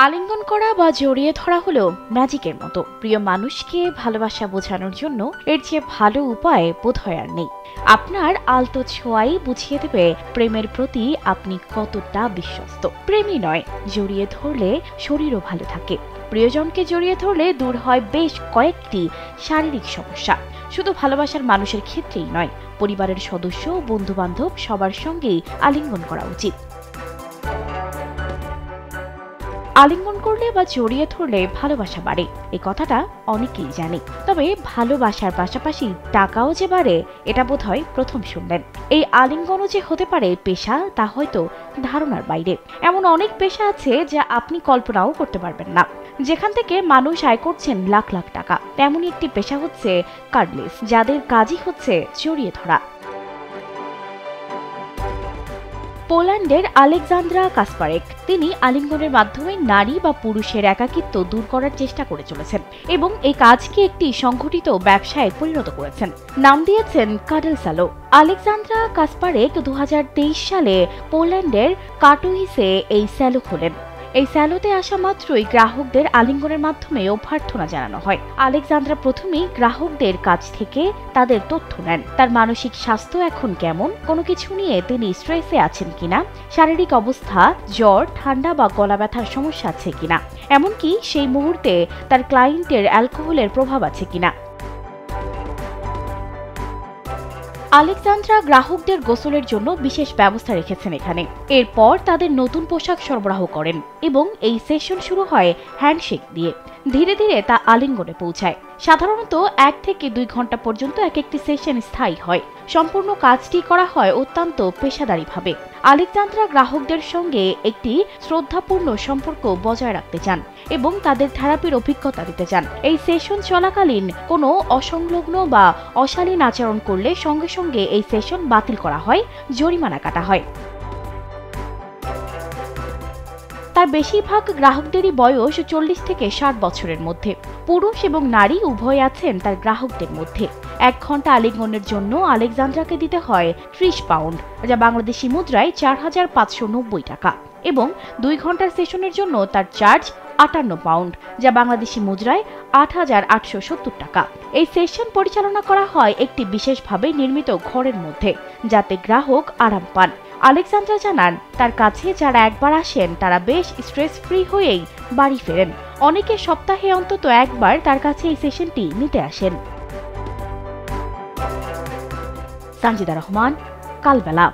আলিঙ্গন করা বা জড়িয়ে ধরা হলো ম্যাজিকের মতো। প্রিয় মানুষকে ভালোবাসা বোঝানোর জন্য এর চেয়ে ভালো উপায় বোধহয় আর নেই। আপনার আলতো ছোঁয়াই বুঝিয়ে দেবে প্রেমের প্রতি আপনি কতটা বিশ্বস্ত। প্রেমই নয়, জড়িয়ে ধরলে শরীরও ভালো থাকে। প্রিয়জনকে জড়িয়ে ধরলে দূর হয় বেশ কয়েকটি শারীরিক সমস্যা। শুধু ভালোবাসার মানুষের ক্ষেত্রেই নয়, পরিবারের সদস্য, বন্ধু বান্ধব সবার সঙ্গেই আলিঙ্গন করা উচিত। আলিঙ্গন করলে বা জড়িয়ে ধরলে ভালোবাসা বাড়ে, এই কথাটা অনেকেই জানে। তবে ভালোবাসার পাশাপাশি টাকাও যে বাড়ে, এটা বোধহয় প্রথম শুনলেন। এই আলিঙ্গনও যে হতে পারে পেশা, তা হয়তো ধারণার বাইরে। এমন অনেক পেশা আছে যা আপনি কল্পনাও করতে পারবেন না, যেখান থেকে মানুষ আয় করছেন লাখ লাখ টাকা। তেমনই একটি পেশা হচ্ছে কার্ডলেস, যাদের কাজই হচ্ছে জড়িয়ে ধরা। পোল্যান্ডের আলেকজান্দ্রা কাসপারেক, তিনি আলিঙ্গনের মাধ্যমে নারী বা পুরুষের একাকিত্ব দূর করার চেষ্টা করে চলেছেন এবং এই কাজকে একটি সংগঠিত ব্যবসায় পরিণত করেছেন। নাম দিয়েছেন কাডল স্যালো। আলেকজান্দ্রা কাসপারেক 2023 সালে পোল্যান্ডের কাটোইসে এই স্যালো খোলেন। এই স্যালোতে আসা মাত্রই গ্রাহকদের আলিঙ্গনের মাধ্যমে অভ্যর্থনা জানানো হয়। আলেকজান্দ্রা প্রথমেই গ্রাহকদের কাছ থেকে তাদের তথ্য নেন। তার মানসিক স্বাস্থ্য এখন কেমন, কোনো কিছু নিয়ে তিনি স্ট্রেসে আছেন কিনা, শারীরিক অবস্থা, জ্বর, ঠান্ডা বা গলা ব্যথার সমস্যা আছে কিনা, এমনকি সেই মুহূর্তে তার ক্লায়েন্টের অ্যালকোহলের প্রভাব আছে কিনা। আলেকজান্দ্রা গ্রাহকদের গোসলের জন্য বিশেষ ব্যবস্থা রেখেছেন এখানে। এরপর তাদের নতুন পোশাক সরবরাহ করেন এবং এই সেশন শুরু হয় হ্যান্ডশেক দিয়ে। ধীরে ধীরে তা আলিঙ্গনে পৌঁছায়। সাধারণত 1 থেকে 2 ঘন্টা পর্যন্ত এক একটি সেশন স্থায়ী হয়। সম্পূর্ণ কাজটি করা হয় অত্যন্ত পেশাদারিভাবে। আলেকজান্দ্রা গ্রাহকদের সঙ্গে একটি শ্রদ্ধাপূর্ণ সম্পর্ক বজায় রাখতে চান এবং তাদের থেরাপির অভিজ্ঞতা দিতে চান। এই সেশন চলাকালীন কোনো অসংলগ্ন বা অশালীন আচরণ করলে সঙ্গে সঙ্গে এই সেশন বাতিল করা হয়, জরিমানা কাটা হয়। তার বেশিরভাগ গ্রাহকদেরই বয়স 40 থেকে 60 বছরের মধ্যে। পুরুষ এবং নারী উভয় আছেন তার গ্রাহকদের মধ্যে। 1 ঘন্টা আলিঙ্গনের জন্য আলেকজান্দ্রাকে দিতে হয় 30 পাউন্ড, যা বাংলাদেশি মুদ্রায় 4590 টাকা, এবং 2 ঘন্টার সেশনের জন্য তার চার্জ 58 পাউন্ড, যা বাংলাদেশি মুদ্রায় 8870 টাকা। এই সেশন পরিচালনা করা হয় একটি বিশেষভাবে নির্মিত ঘরের মধ্যে, যাতে গ্রাহক আরাম পান। আলেকজান্দ্রা জানান, তার কাছে যারা একবার আসেন তারা বেশ স্ট্রেস ফ্রি হয়েই বাড়ি ফেরেন। অনেকে সপ্তাহে অন্তত একবার তার কাছে এই সেশনটি নিতে আসেন। সানজিদা রহমান, কালবেলা।